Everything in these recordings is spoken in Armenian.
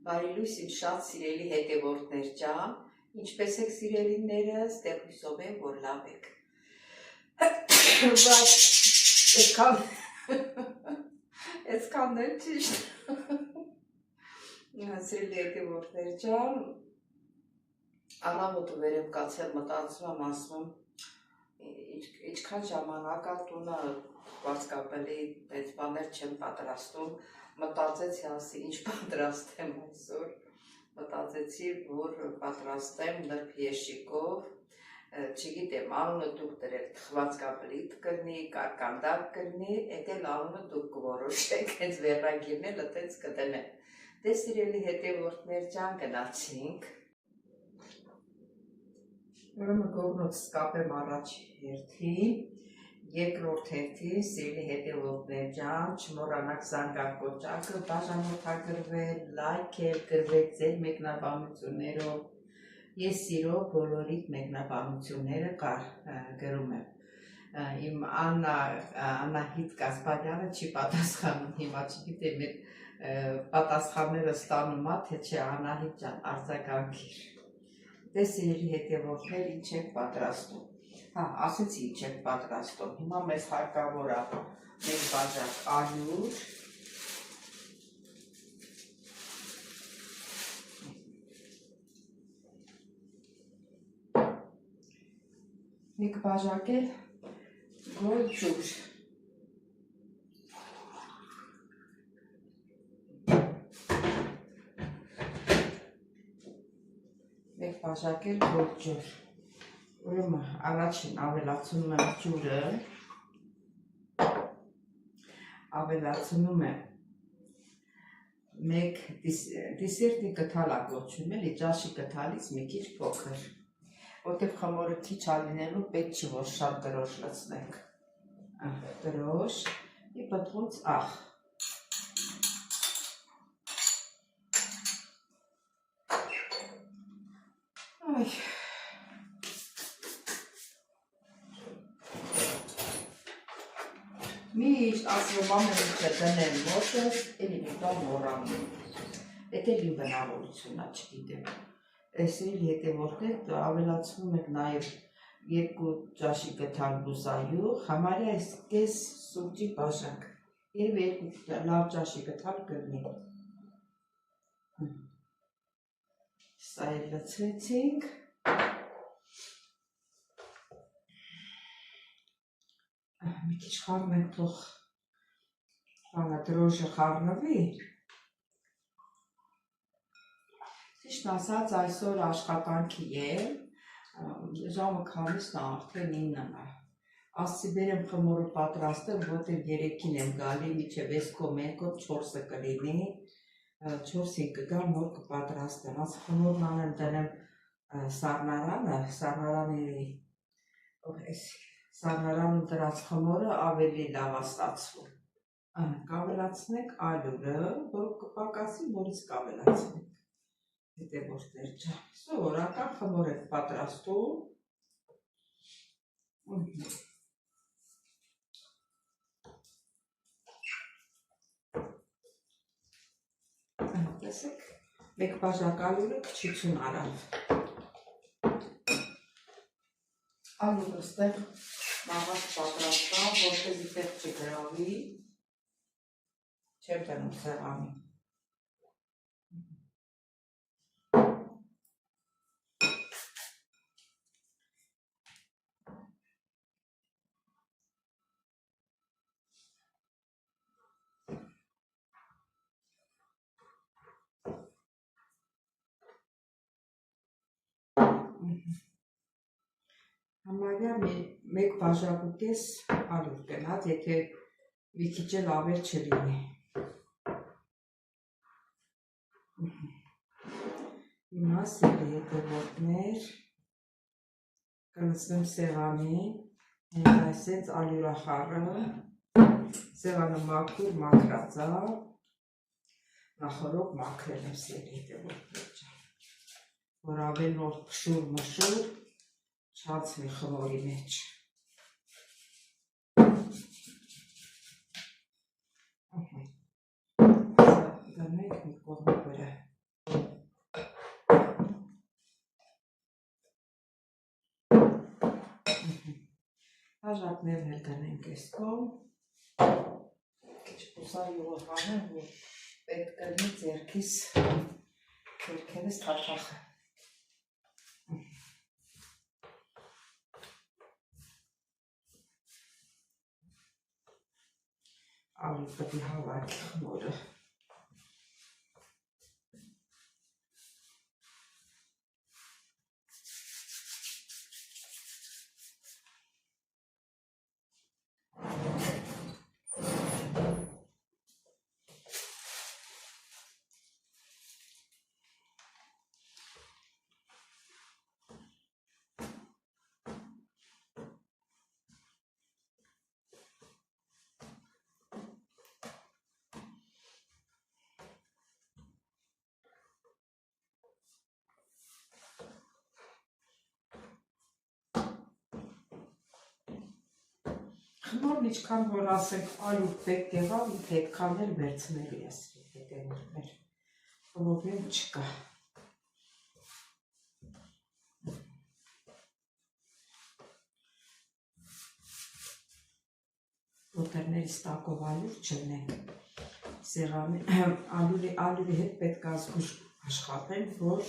Բարելույս իմ շատ սիրելի հետևորդներ ջան, ինչպես եք սիրելիներս, դեռ հույսով եմ, որ լավ եք։ Այսքան էլ ճիշտ։ Սիրելի հետևորդներ ջան, առավոտը վեր եմ կացել, մտածում եմ, ասում ինչքան ժամանակ է տունը վարձկապելի այդ բաներ չեմ պատրաստում, մտածեցի ասի ինչ պատրաստեմ այսօր, մտածեցի, որ պատրաստեմ նրբ եշիկով, չգիտեմ, անունը դուք դրեք, թխվածքապլիտ կրնի, կարկանդակ կրնի, էդ էլ անունը դուք կորոշեք, հենց վերրագիրն էլ այդպես կդնեմ։ Դե սիրելի հետևորդներ ջան, գնացինք։ Ուրեմն գողնոց կապեմ առաջ հերթին, երկրորդ հերթին, սիրելի հետևորդներ ջան, չմոռանաք զանգակ կոճակը բաժանորդագրվել, լայքել, գրվեք ձեր մեկնաբանություններով, ես սիրով բոլորիդ մեկնաբանությունները գրում եմ։ Իմ Անահիտ Կասպարյանը չի պատասխանում, հիմա չգիտեմ, պատասխանները ստանում է, թե չէ Անահիտ ջան, արձագանքիր։ Դե սիրելի հետևորդներ, ինչ եք պատրաստում։ Հա, ասեցի ինչ եք պատրաստում։ Հիմա մեզ հարկավոր է մեկ բաժակ ալյուր, մեկ բաժակ էլ գոր ջուր, մեկ բաժակ էլ գոր ջուր։ Ուրեմն առաջին ավելացնում եմ ջուրը, ավելացնում եմ մեկ դիսերտի կթալ է կոչվում, էլի ճաշի կթալից մի քիչ փոքր, որտեղ խմորը քիչ ալինելու պետք չի, որ շատ դրոշ լցնենք։ Դրոշ և պտղոց աղ։ Միշտ ասում ամեն ինչը դնեմ մոտս, էլի մի բան մոռանում։ Էդ էլ իմ բնավորությունն է, չգիտեմ։ Սիրելի հետևորդներ, ավելացնում եք նաև 2 ճաշի կթալ բուսայուղ, համարյա կես սուրճի բաժակ, և 2 լավ ճաշի կթալ կրնի։ Սա էլ լցրեցինք։ Մի քիչ խառնենք, թող դրոշը խառնվի։ Ճիշտն ասած, այսօր աշխատանքի եմ, ժամը քանիսն է, արդեն 9-ն է։ Ասացի բերեմ խմորը պատրաստեմ, որտեղ 3-ին եմ գալի, մինչև 4-4-ը կլինի, 4-ին կգամ, նոր կպատրաստեմ, ասի խմորն անեմ դնեմ սառնարանը, սառնարանում դրած խմորը ավելի լավ է ստացվում։ Կավելացնենք ալյուրը, որ կպակասի, նորից կավելացնենք։ Հետևորդներ ջան, սովորական խմոր եք պատրաստում։ Տեսեք, մեկ բաժակ ալյուրը քչություն արավ։ Ալյուրը ստեղ մաղաց պատրաստամ, որպեսզի տեղ չգրավի, չեմ դնում սեղանի։ Համարյա մեկ բաժակուկես ալյուր կնած, եթե մի քիչ էլ ավել չլինի։ Հիմա սիրելի հետևորդներ, կլցնեմ սեղանին, հենց այսենց ալյուրախառը, սեղանը մաքուր մաքրած է, նախորդ մաքրել եմ սիրելի հետևորդներ ջան, որ ավելորդ փշուր-մշուր չանցնի խմորի մեջ։ Դնենք մի կողմի վրա։ բաժակներն էլ դնենք այս կողմ։ Քիչ բուսայով անեմ, որ պետք կլինի ձեռքերս թաթախը։ Ավելի պետք է հավաքի խմորը։ Խմորն ինչքան որ ասենք ալուր պետք եղավ, հետքան էլ վերցնելի ես հետևորդներ, պրոբլեմ չկա։ Ոտերներից տակով ալուր չլնենք, ալուրի հետ պետք ազգուշ աշխատենք, որ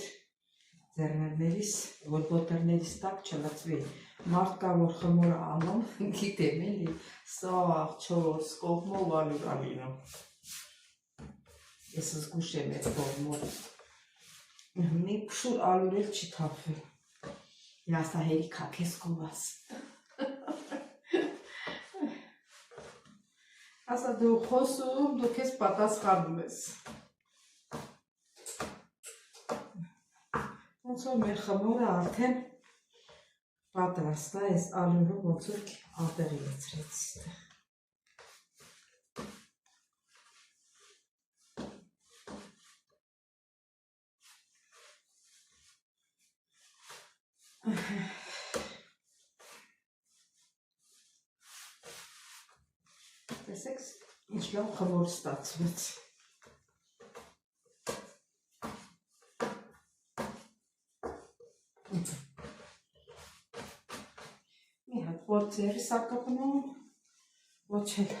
ձեռներներիս, որ ոտերներից տակ չլծվի։ Մարդ կա, որ խմորը անում, գիտեմ էլի, սաղ, չորս, կողմով ալուր ալինում։ Ես զգուշ եմ այդ կողմով։ Մի փշուր ալուր էլ չի թափվել։ Լասա հերիքա քեզ կովաս։ Ասա դու խոսում, դու քեզ պատասխանում ես։ Ոնց որ մեր խմորը արդեն պատրաստ է, այս ալուրը ոնց որ ատեղի լցրեց ստեղ։ Տեսեք, ինչ լավ խմոր ստացվեց։ Մի հատ ոչ ձեռիս ա կպնում, ոչ էլ,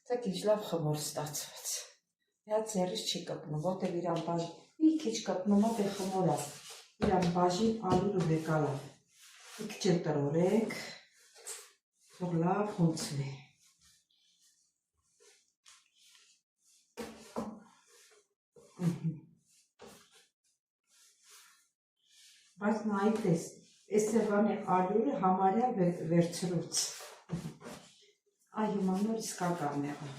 դեք ինչ լավ խմոր ստացվեց։ Մի հատ ձեռիս չի կպնում, ոտև իրան բաժին, մի քիչ կպնում ա դե խմոր ա, իրան բաժին ալուրը վեկա լավ։ Մի քիչ էլ տրորենք, թող լավ խունցվի։ Բայց նայեք տես, այս սեղանի ալյուրը համարյա վերցրուց։ Այ հիմա նոր իսկական եղավ։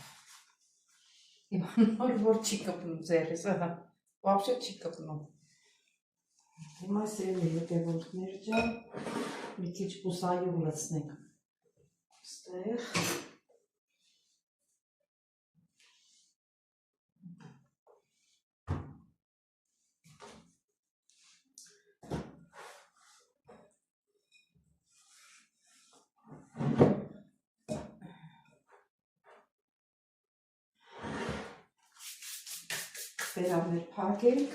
Հիմա նոր որ չի կպնում ձեռիս, վաբշե չի կպնում։ Հիմա սերելի հետևորդներ ջան, մի քիչ բուսայով լցնենք ստեղ։ Բերաններ փակենք,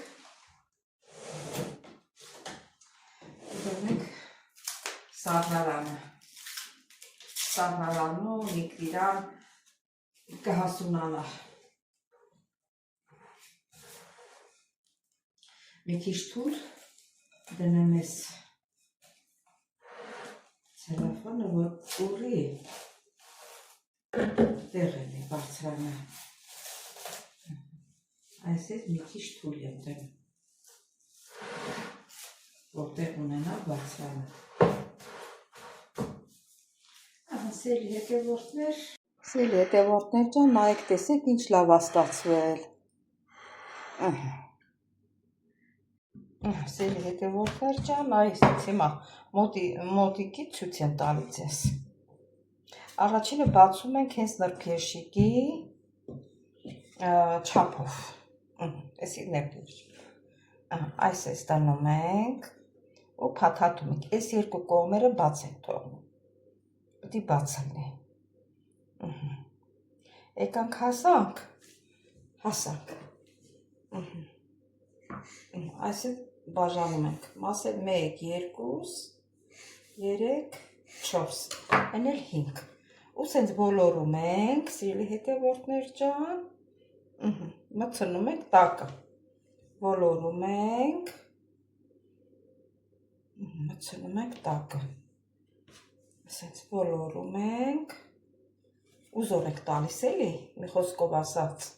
դրանք սառնարանու նիկվիրան կհասունանա։ Մի քիչ թուր դնեմ ես ցելոֆանը, որ ուռի տեղ եմ բարձրանը։ Այսպես մի քիչ թուր եմ դնում, որտեղ ունենա բարձրանը։ Սելի հետևորդներ ջան, նայեք տեսեք ինչ լավ է ստացվել։ Սելի հետևորդներ ջան, այսպես հիմա մոտիկի ցույց եմ տալի ձեզ։ Առաջինը բացում ենք հենց նրբերշիկի չափով։ Էսի նրբերշիկ։ Այս դնում ենք ու փաթաթում ենք։ Այս երկու կողմերը բաց ենք թողնում։ Պետք է բաց լինի։ Եկանք հասանք։ Այսպես բաժանում ենք։ Մասը 1, 2, 3, 4, այն էլ 5, ու սենց բոլորում ենք, սիրելի հետևորդներ ջան, մտցնում ենք տակը, բոլորում ենք, մտցնում ենք տակը, սենց բոլորում ենք, ու զոր եք տալիս էլի, մի խոսքով ասած,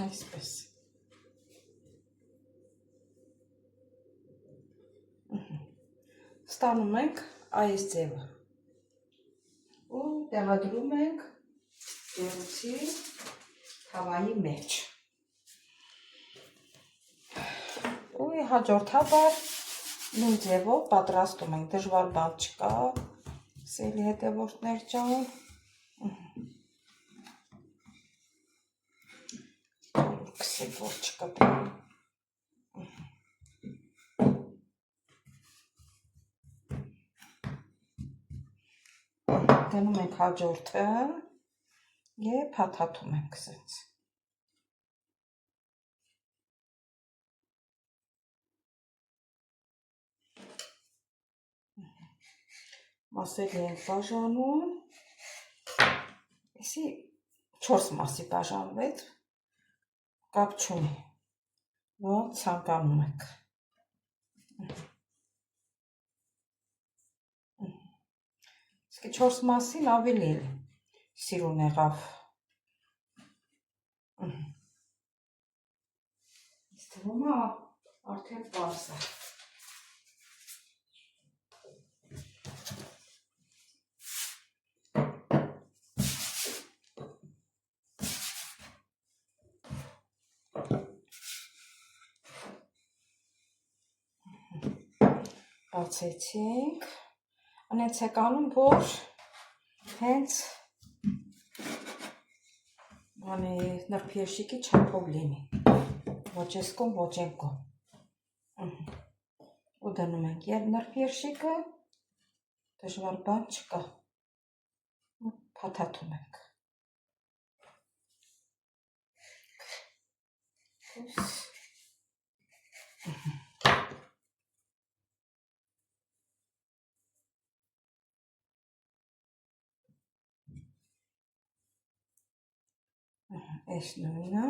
այսպես, ստանում ենք այս ձևը, ու տեղադրում ենք ջեռուցի թավայի մեջ, ու հաջորդաբար նույն ձևով պատրաստում ենք, դժվար բան չկա, սիրելի հետևորդներ ջան, քսեք որ չկտրեմ, դնում ենք հաջորդը և փաթաթում ենք սենց, մասերի ենք բաժանում, եսի 4 մասի բաժանվեց, կապ չունի, որ ցանկանում եք, իսկի 4 մասին ավելի սիրուն եղավ, իսկ թվում է արդեն պարզ է, բացեցինք, անենց եք անում, որ հենց նրբերշիկի չափով լինի, ոչ ես կողմ, ոչ են կողմ, ու դնում ենք և նրբերշիկը, դժվար բան չկա, ու փաթաթում ենք, այս նույնը,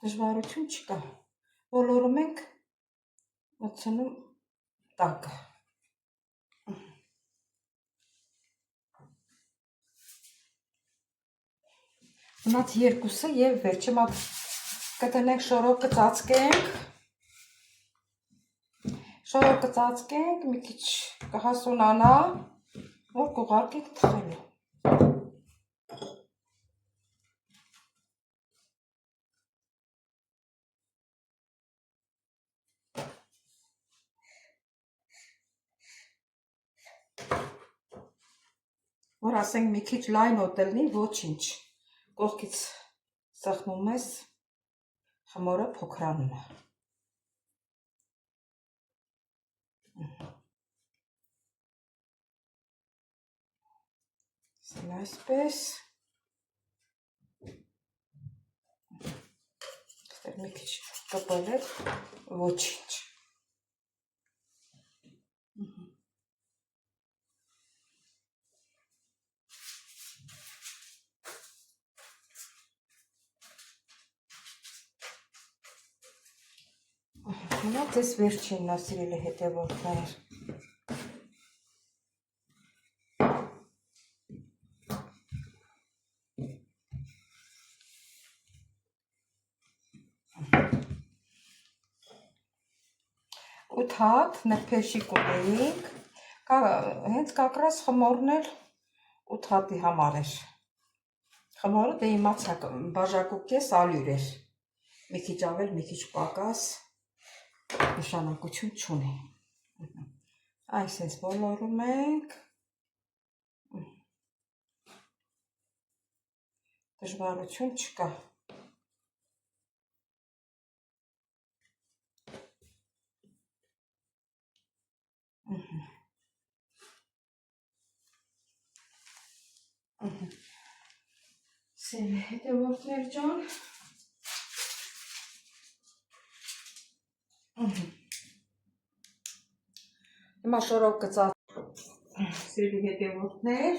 դժվարություն չկա, բոլորում ենք մտցնում տակը, մնաց երկուսը և վերջը մատ կտնենք շորոկը ծածկենք, մի քիչ կհասունանա, որ կուղարկենք թխելու, որ ասենք մի քիչ լայն օտելնի, ոչինչ, կողքից սխմում ես, խմորը փոքրանում է, այսպես, մի քիչ կպել է, ոչինչ, Հիմա ձեզ վերջինն է, սիրելի հետևորդներ, ութ հատ նրբերշիկ ունեինք, հենց կակրած խմորն էլ 8 հատի համար էր, խմորը դե իմացաք բաժակու կես ալյուր էր, մի քիչ ավել, մի քիչ պակաս, նշանակություն չունի, այսպես բոլորում ենք, դժվարություն չկա, սիրելի հետևորդներ ջան, Հիմա շորով կծած սիրելի հետևորդներ,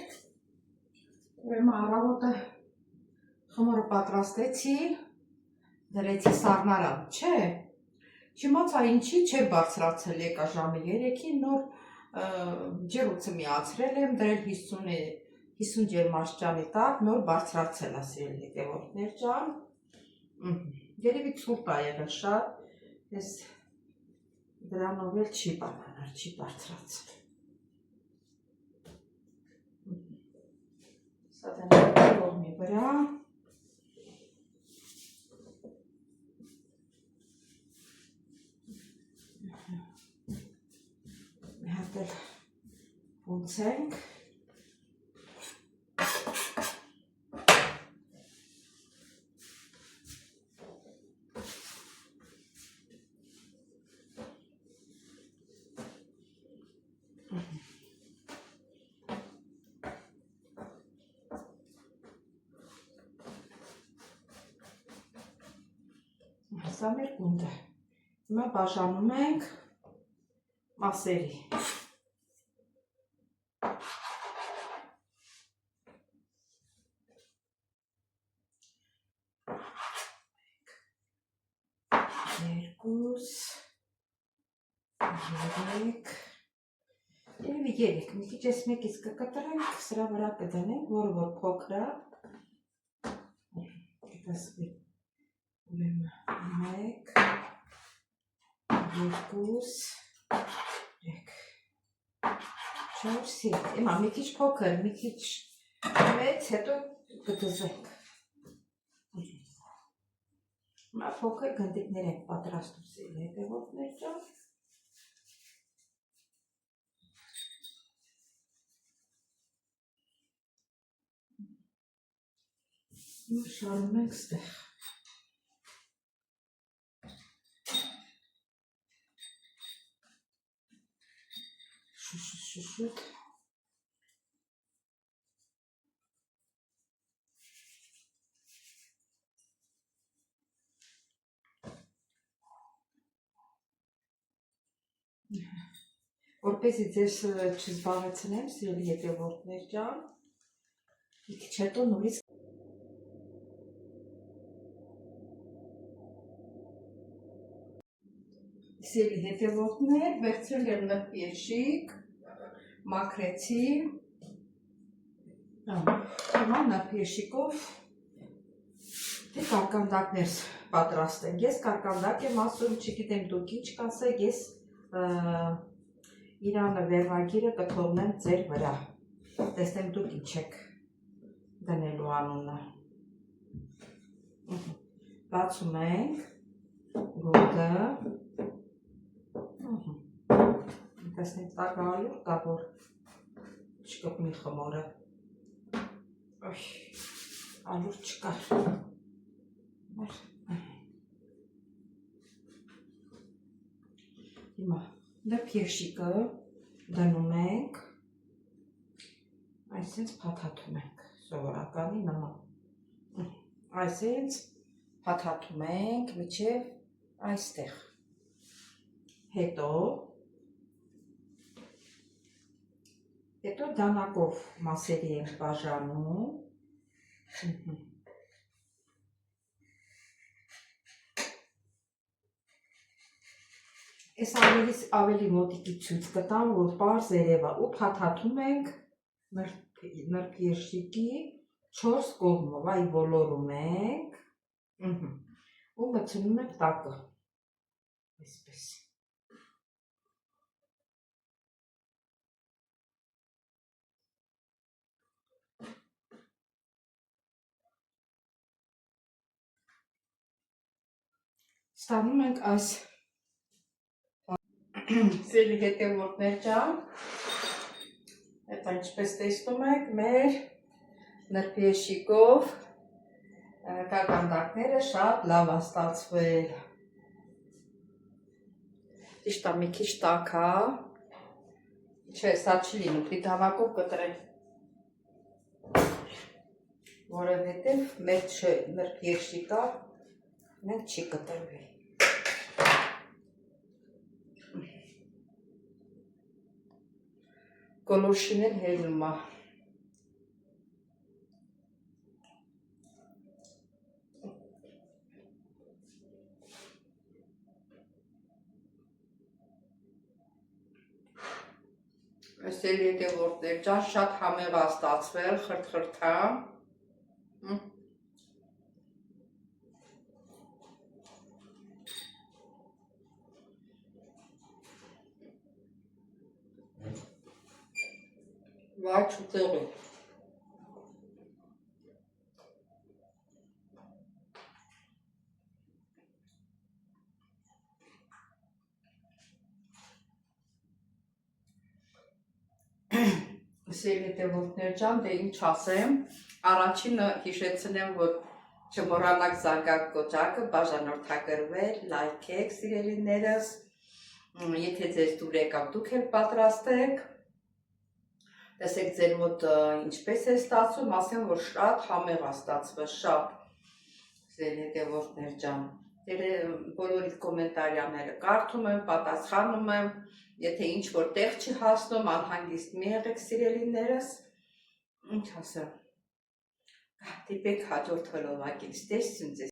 ուրեմն առավոտը խմորը պատրաստեցի, դրեցի սառնարան, չէ, չիմացա ինչի չէր բարձրացել եկա ժամը 3-ին, նոր ջեռոցը միացրել եմ, դրել 50 ջերմաստիճանի տակ, նոր բարձրացել է սիրելի հետևորդներ ջան, երևի ցուրտ է եղել շատ, ես դրանով էլ չի բանանել, չի բարձրացել։ Սա դնեմ կողմի վրա։ Մի հատ էլ փունցենք։ Սա մեր գունդը։ Հիմա բաժանում ենք մասերի։ Երկուս, երեք, երևի երեք, մի քիչ ես մեկից կկտրենք, սրա վրա կդնենք, որը որ փոքր է։ Կտեսվի ուրեմն մեկ, երկուս, երեք, չորս, երեք, հիմա մի քիչ փոքր, մի քիչ մեծ, հետո կդզենք։ Հիմա փոքր գնդիկներ ենք պատրաստում սիրելի հետևորդներ ջան։ Հիմա շարում ենք ստեղ։ Շուշուտ։ Որպեսզի ձեզ չզբաղեցնեմ, սիրելի հետևորդներ ջան, մի քիչ հետո նորից սիրելի հետևորդներ, վերցրել եմ նրբերշիկ, մաքրեցի, հիմա նրբերշիկով կարկանդակներ պատրաստենք, ես կարկանդակ եմ ասում, չգիտեմ դուք ինչ կասեք, ես իրանը վերնագիրը կթողնեմ ձեր վրա, տեսնեմ դուք ինչ եք դնելու անունը, բացում ենք գունդը, տեսնենք տակ ալյուր կա, որ չկպնի խմորը, ալյուր չկար, հիմա նրբերշիկը դնում ենք, այսինչ փաթաթում ենք, սովորականի նման, այսինչ փաթաթում ենք մինչև այստեղ, հետո դանակով մասերի ենք բաժանում, Ես ավելի մոտիկի ցույց կտամ, որ պարզ երևա ու փաթաթում ենք նրբերշիկի 4 կողմով, այ ոլորում ենք ու մտցնում ենք տակը, այսպես։ Ստանում ենք այս սիրելի հետևորդներ ջան, հետո ինչպես տեսնում եք, մեր նրբերշիկով կարկանդակները շատ լավ է ստացվել։ Ճիշտ է, մի քիչ տաք է, չէ, սա չի լինում, պիտի դանակով կտրել, որովհետև մեր նրբերշիկը մենք չի կտրվել։ Գոլորշին էլ հելնում է։ Այս էլ հետևորդներ ջան, շատ համեղ է ստացվել, խրթխրթա։ Վայ չուտեղի։ Սիրելի հետևորդներ ջան, դե ինչ ասեմ, առաջինը հիշեցնեմ, որ չմոռանաք զանգակ կոճակը բաժանորդագրվել, լայքեք սիրելիներս, եթե ձեզ դուր եկավ դուք էլ պատրաստեք, տեսեք ձեր մոտ ինչպես է ստացվում, ասեմ, որ շատ համեղ է ստացվել, շատ, սիրելի հետևորդներ ջան, բոլորի կոմենտարիաները կարդում եմ, պատասխանում եմ, եթե ինչ-որ տեղ չի հասնում, անհանգիստ մի եղեք սիրելիներս, ինչ ասեմ, դիպեք հաջորդ հոլովակից, տեսություն ձեզ։